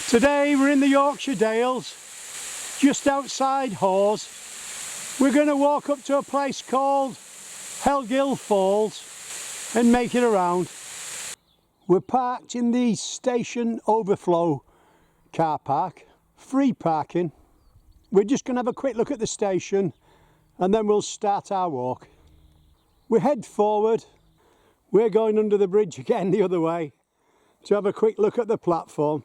Today we're in the Yorkshire Dales, just outside Hawes. We're going to walk up to a place called Hell Gill Force and make it around. We're parked in the station overflow car park, free parking. We're just going to have a quick look at the station and then we'll start our walk. We head forward. We're going under the bridge again the other way to have a quick look at the platform.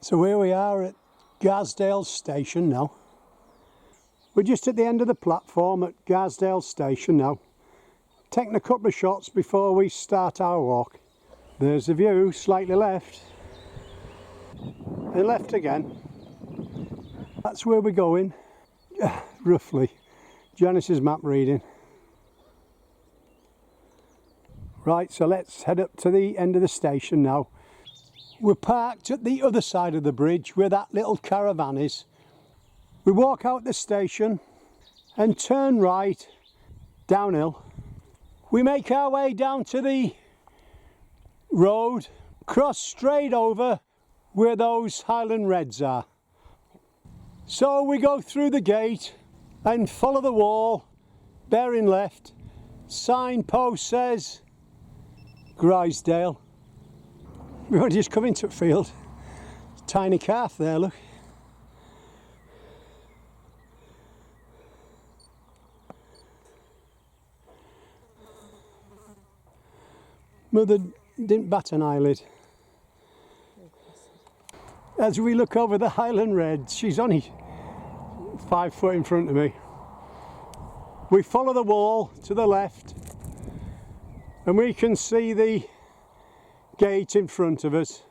So here we are at Garsdale Station now. We're just at the end of the platform at Garsdale Station now. Taking a couple of shots before we start our walk. There's the view, slightly left. And left again. That's where we're going, roughly. Janice's map reading. Right, so let's head up to the end of the station now. We're parked at the other side of the bridge where that little caravan is. We walk out the station and turn right downhill. We make our way down to the road, cross straight over where those Highland Reds are. So we go through the gate and follow the wall, bearing left. Signpost says Grisedale. We've only just come into a field. Tiny calf there, look. Mother didn't bat an eyelid. As we look over the Highland Reds, she's only 5 foot in front of me. We follow the wall to the left and we can see the gate in front of us.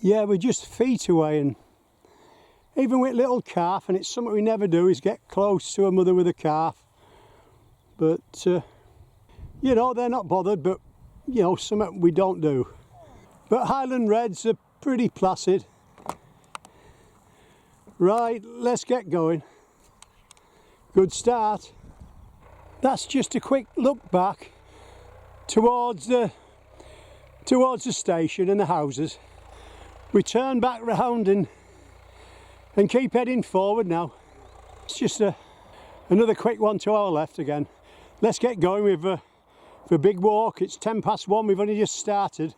Yeah, we're just feet away, and even with little calf, and it's something we never do, is get close to a mother with a calf. But, you know, they're not bothered, but, you know, something we don't do. But Highland Reds are pretty placid. Right, let's get going. Good start. That's just a quick look back towards the station and the houses. We turn back round and keep heading forward now. It's just another quick one to our left again. Let's get going with a big walk. It's 1:10, we've only just started.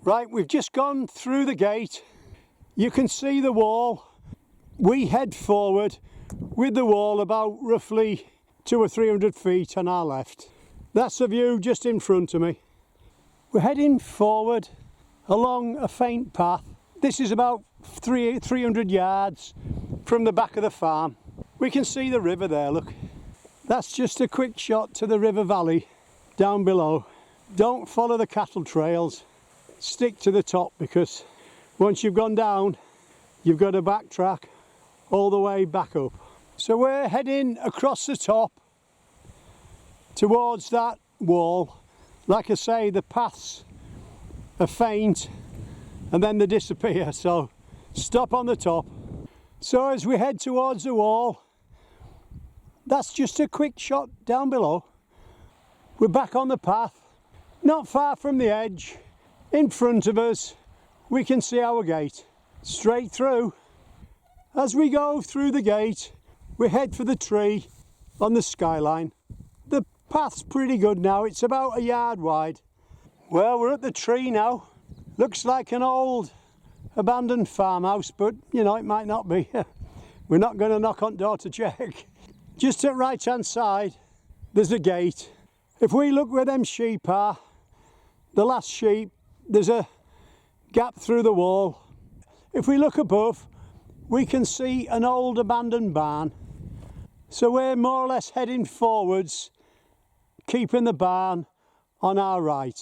Right, we've just gone through the gate. You can see the wall. We head forward with the wall about roughly 200 or 300 feet on our left. That's the view just in front of me. We're heading forward along a faint path. This is about 300 yards from the back of the farm. We can see the river there, look. That's just a quick shot to the river valley down below. Don't follow the cattle trails. Stick to the top, because once you've gone down, you've got to backtrack all the way back up. So we're heading across the top towards that wall. Like I say, the paths are faint and then they disappear, so stop on the top. So as we head towards the wall, that's just a quick shot down below. We're back on the path, not far from the edge. In front of us, we can see our gate, straight through. As we go through the gate, we head for the tree on the skyline. The path's pretty good now, it's about a yard wide. Well, we're at the tree now. Looks like an old abandoned farmhouse, but you know, it might not be. We're not going to knock on door to check. Just at right hand side, there's a gate. If we look where them sheep are, the last sheep, there's a gap through the wall. If we look above, we can see an old abandoned barn. So we're more or less heading forwards, keeping the barn on our right.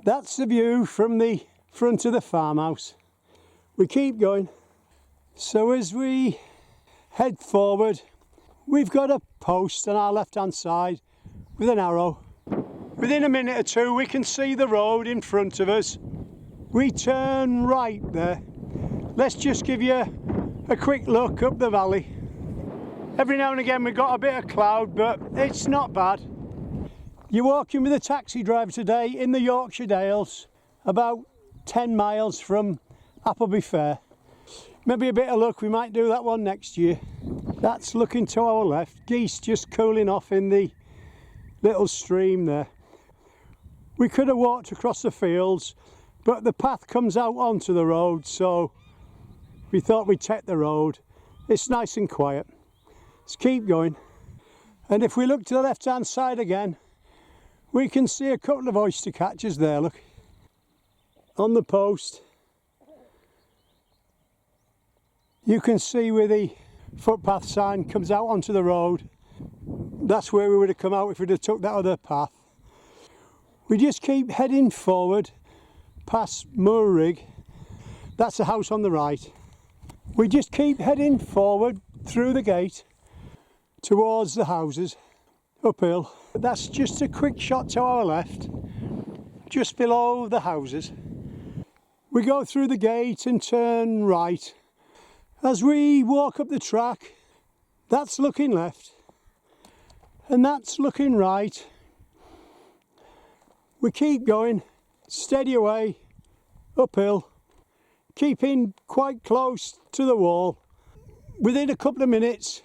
That's the view from the front of the farmhouse. We keep going. So as we head forward, we've got a post on our left hand side with an arrow. Within a minute or two we can see the road in front of us. We turn right there. Let's just give you a quick look up the valley. Every now and again we've got a bit of cloud, but it's not bad. You're walking with a taxi driver today in the Yorkshire Dales, about 10 miles from Appleby Fair. Maybe a bit of luck, we might do that one next year. That's looking to our left, geese just cooling off in the little stream there. We could have walked across the fields, but the path comes out onto the road, so we thought we'd take the road. It's nice and quiet. Let's keep going. And if we look to the left hand side again, we can see a couple of oyster catchers there, look. On the post. You can see where the footpath sign comes out onto the road. That's where we would have come out if we'd have took that other path. We just keep heading forward past Moorrig. That's a house on the right. We just keep heading forward through the gate towards the houses, uphill. That's just a quick shot to our left, just below the houses. We go through the gate and turn right. As we walk up the track, that's looking left and that's looking right. We keep going, steady away, uphill, keeping quite close to the wall. Within a couple of minutes,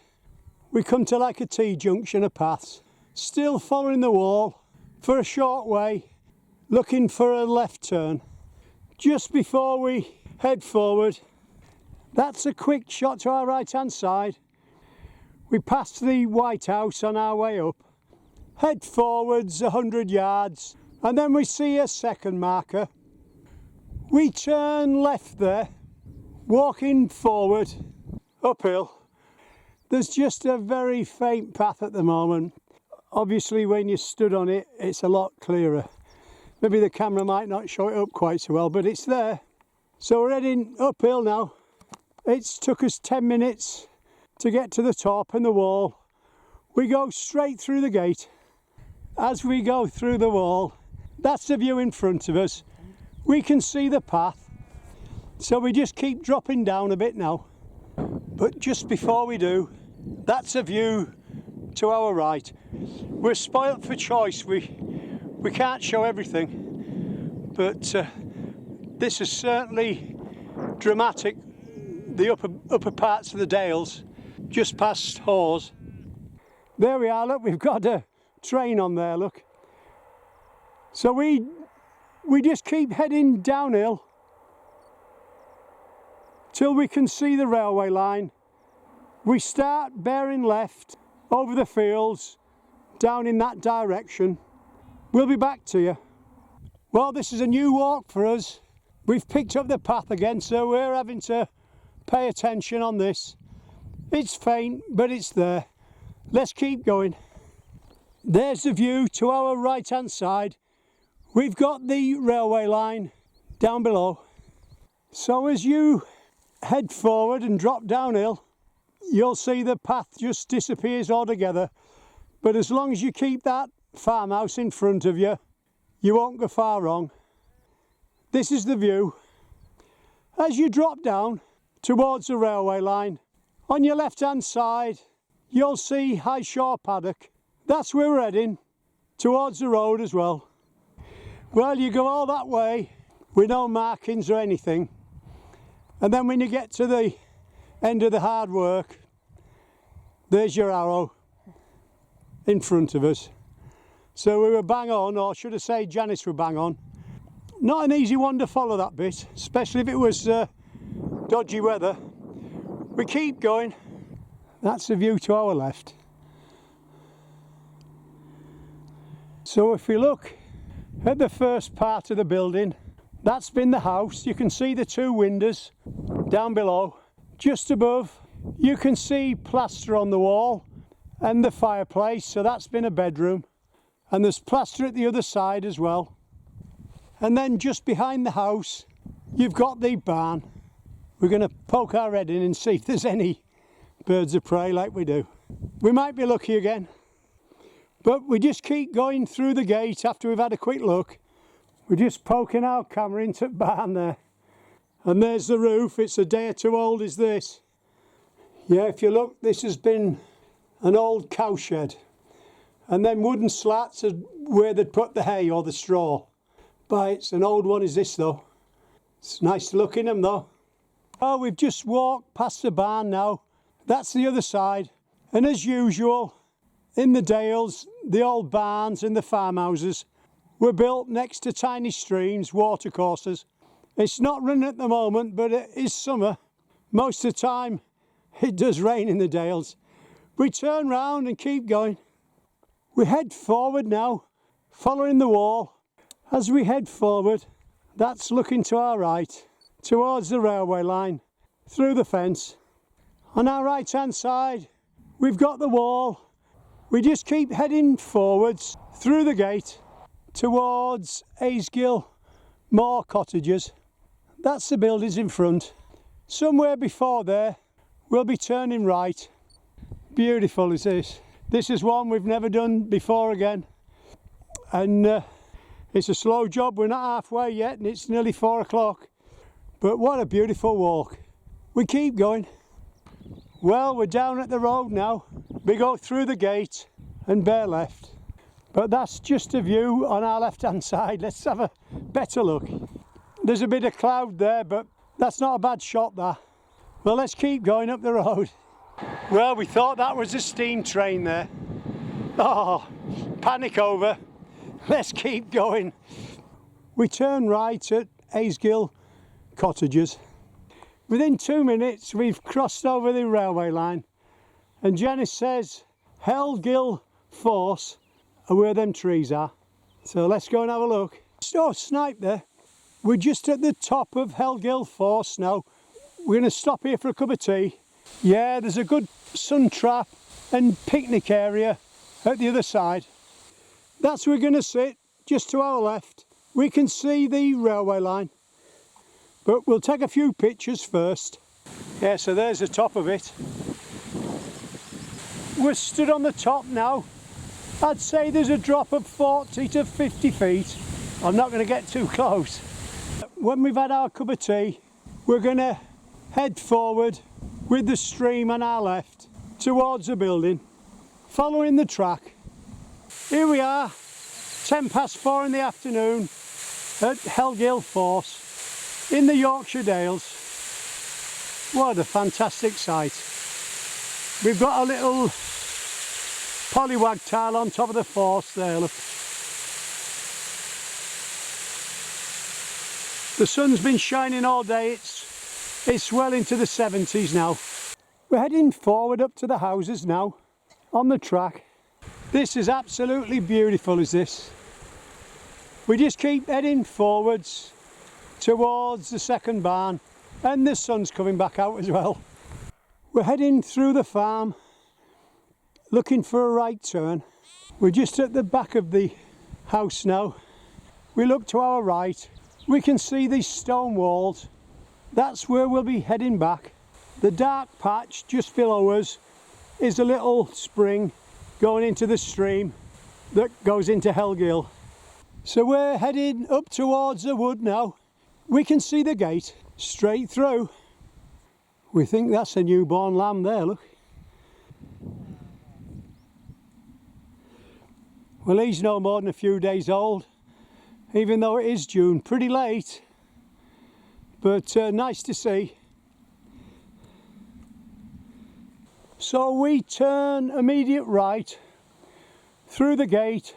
we come to like a T-junction of paths. Still following the wall for a short way, looking for a left turn. Just before we head forward, that's a quick shot to our right hand side. We pass the White House on our way up, head forwards 100 yards, and then we see a second marker. We turn left there, walking forward, uphill. There's just a very faint path at the moment. Obviously when you stood on it, it's a lot clearer. Maybe the camera might not show it up quite so well, but it's there. So we're heading uphill now. It's took us 10 minutes to get to the top and the wall. We go straight through the gate. As we go through the wall, that's the view in front of us. We can see the path. So we just keep dropping down a bit now. But just before we do, that's a view to our right. We're spoilt for choice. We can't show everything, but this is certainly dramatic. The upper parts of the Dales, just past Hawes. There we are, look, we've got a train on there, look. So we just keep heading downhill till we can see the railway line. We start bearing left over the fields, down in that direction. We'll be back to you. Well, this is a new walk for us. We've picked up the path again, so we're having to pay attention on this. It's faint, but it's there. Let's keep going. There's the view to our right hand side. We've got the railway line down below. So as you head forward and drop downhill, you'll see the path just disappears altogether. But as long as you keep that farmhouse in front of you, you won't go far wrong. This is the view. As you drop down towards the railway line, on your left hand side you'll see High Shore Paddock. That's where we're heading, towards the road as well. Well, you go all that way with no markings or anything, and then when you get to the end of the hard work, there's your arrow in front of us. So we were bang on, or should I say Janice were bang on. Not an easy one to follow, that bit, especially if it was dodgy weather. We keep going. That's the view to our left. So if we look at the first part of the building, that's been the house. You can see the two windows down below. Just above, you can see plaster on the wall and the fireplace, so that's been a bedroom. And there's plaster at the other side as well. And then just behind the house, you've got the barn. We're going to poke our head in and see if there's any birds of prey like we do. We might be lucky again. But we just keep going through the gate after we've had a quick look. We're just poking our camera into the barn there. And there's the roof. It's a day or two old, is this. Yeah, if you look, this has been an old cow shed. And then wooden slats are where they'd put the hay or the straw. But it's an old one is this though. It's nice to look in them though. Oh, we've just walked past the barn now. That's the other side. And as usual, in the Dales, the old barns and the farmhouses were built next to tiny streams, watercourses. It's not running at the moment, but it is summer. Most of the time, it does rain in the Dales. We turn round and keep going. We head forward now, following the wall. As we head forward, that's looking to our right, towards the railway line, through the fence. On our right hand side, we've got the wall. We just keep heading forwards, through the gate, towards Howgill Moor cottages. That's the buildings in front. Somewhere before there, we'll be turning right. Beautiful is this. This is one we've never done before again. And it's a slow job, we're not halfway yet and it's nearly 4 o'clock. But what a beautiful walk. We keep going. Well, we're down at the road now. We go through the gate and bear left. But that's just a view on our left hand side. Let's have a better look. There's a bit of cloud there, but that's not a bad shot that. Well, let's keep going up the road. Well, we thought that was a steam train there. Oh, panic over. Let's keep going. We turn right at Howgill cottages. Within 2 minutes, we've crossed over the railway line. And Janice says, Hell Gill Force are where them trees are. So let's go and have a look. Oh, snipe there. We're just at the top of Hell Gill Force now. We're going to stop here for a cup of tea. Yeah, there's a good sun trap and picnic area at the other side. That's where we're going to sit, just to our left. We can see the railway line. But we'll take a few pictures first. Yeah, so there's the top of it. We're stood on the top now. I'd say there's a drop of 40 to 50 feet. I'm not going to get too close. When we've had our cup of tea, we're going to head forward with the stream on our left towards the building, following the track. Here we are, 10 past 4 in the afternoon at Hell Gill Force in the Yorkshire Dales. What a fantastic sight. We've got a little polywag tile on top of the force there, look. The sun's been shining all day, it's well into the 70s now. We're heading forward up to the houses now, on the track. This is absolutely beautiful, is this. We just keep heading forwards towards the second barn, and the sun's coming back out as well. We're heading through the farm, looking for a right turn. We're just at the back of the house now. We look to our right. We can see these stone walls. That's where we'll be heading back. The dark patch just below us is a little spring going into the stream that goes into Hell Gill. So we're heading up towards the wood now. We can see the gate straight through. We think that's a newborn lamb there, look. Well, he's no more than a few days old, even though it is June, pretty late, but nice to see. So we turn immediate right through the gate,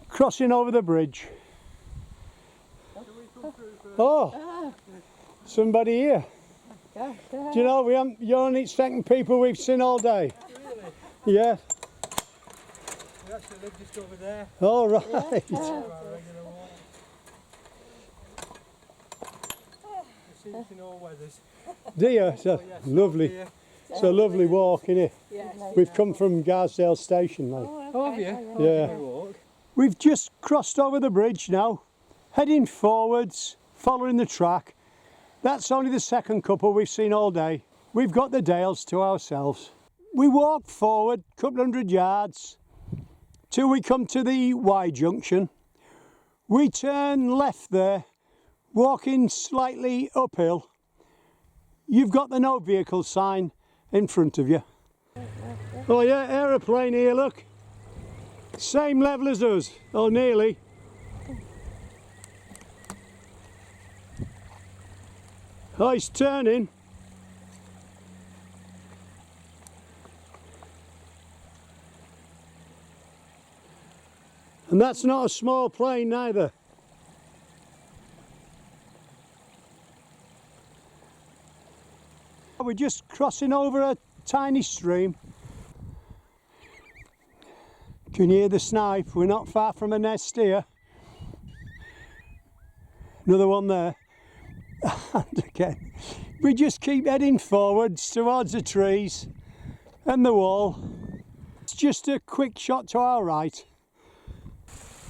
crossing over the bridge. Oh, somebody here. Do you know, you're only the second people we've seen all day. Really? Yeah. We actually live just over there. All right. Yeah. In all weathers. Do you? So lovely. It's a lovely walk, isn't it? Yes. We've come from Garsdale Station, like. Oh, have you? Yeah. We've just crossed over the bridge now, heading forwards, following the track. That's only the second couple we've seen all day. We've got the Dales to ourselves. We walk forward a couple hundred yards till we come to the Y junction. We turn left there, walking slightly uphill. You've got the no vehicle sign in front of you. Oh yeah, aeroplane here, look. Same level as us, or nearly. Oh, it's turning. And that's not a small plane neither. We're just crossing over a tiny stream. Can you hear the snipe? We're not far from a nest here. Another one there. And again, we just keep heading forwards towards the trees and the wall. It's just a quick shot to our right.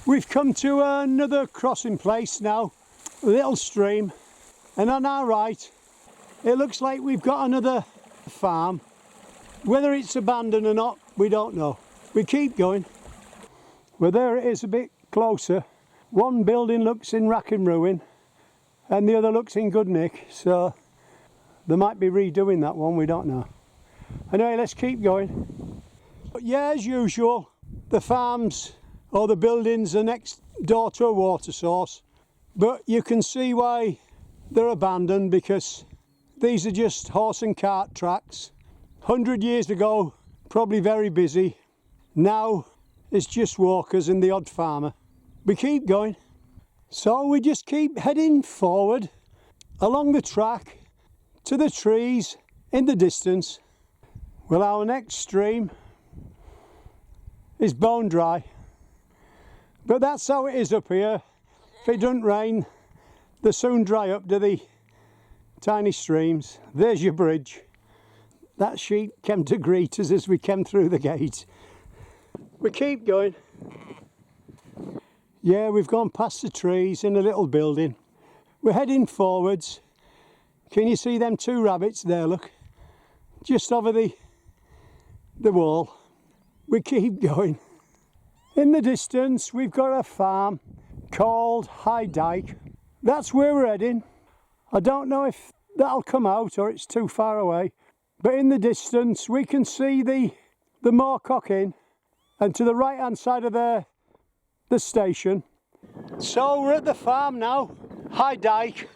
We've come to another crossing place now, a little stream, and on our right it looks like we've got another farm. Whether it's abandoned or not, we don't know. We keep going. Well, there it is a bit closer. One building looks in rack and ruin and the other looks in good nick, so they might be redoing that one, we don't know. Anyway, let's keep going. But yeah, as usual, the farms or the buildings are next door to a water source, but you can see why they're abandoned, because these are just horse and cart tracks. 100 years ago, probably very busy. Now it's just walkers and the odd farmer. We keep going. So we just keep heading forward along the track to the trees in the distance. Well, our next stream is bone dry. But that's how it is up here. If it doesn't rain, they soon dry up, do they? Tiny streams. There's your bridge. That sheep came to greet us as we came through the gate. We keep going. Yeah, we've gone past the trees in a little building. We're heading forwards. Can you see them two rabbits there, look? Just over the wall. We keep going. In the distance, we've got a farm called High Dyke. That's where we're heading. I don't know if that'll come out or it's too far away. But in the distance, we can see the Moorcock Inn. And to the right hand side of the station. So we're at the farm now, High Dyke,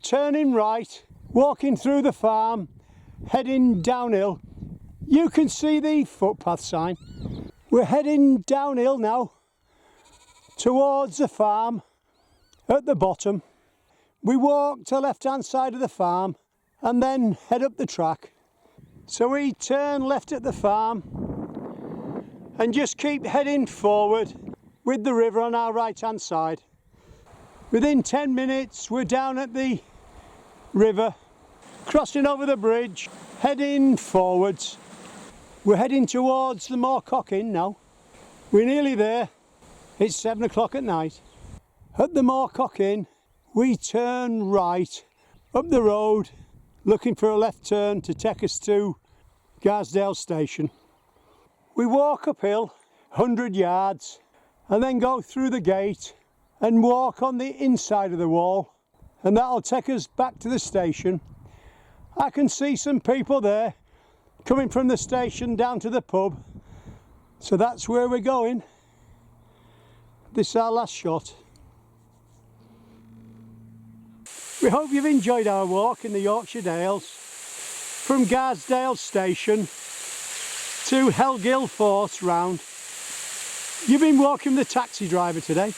turning right, walking through the farm, heading downhill. You can see the footpath sign. We're heading downhill now towards the farm at the bottom. We walk to the left hand side of the farm and then head up the track. So we turn left at the farm and just keep heading forward with the river on our right hand side. Within 10 minutes we're down at the river, crossing over the bridge, heading forwards. We're heading towards the Moorcock Inn now. We're nearly there. It's 7 o'clock at night. At the Moorcock Inn we turn right up the road, looking for a left turn to take us to Garsdale Station. We walk uphill 100 yards and then go through the gate and walk on the inside of the wall, and that'll take us back to the station. I can see some people there coming from the station down to the pub, so that's where we're going. This is our last shot. We hope you've enjoyed our walk in the Yorkshire Dales from Garsdale Station to Hell Gill Force round. You've been walking with the taxi driver today.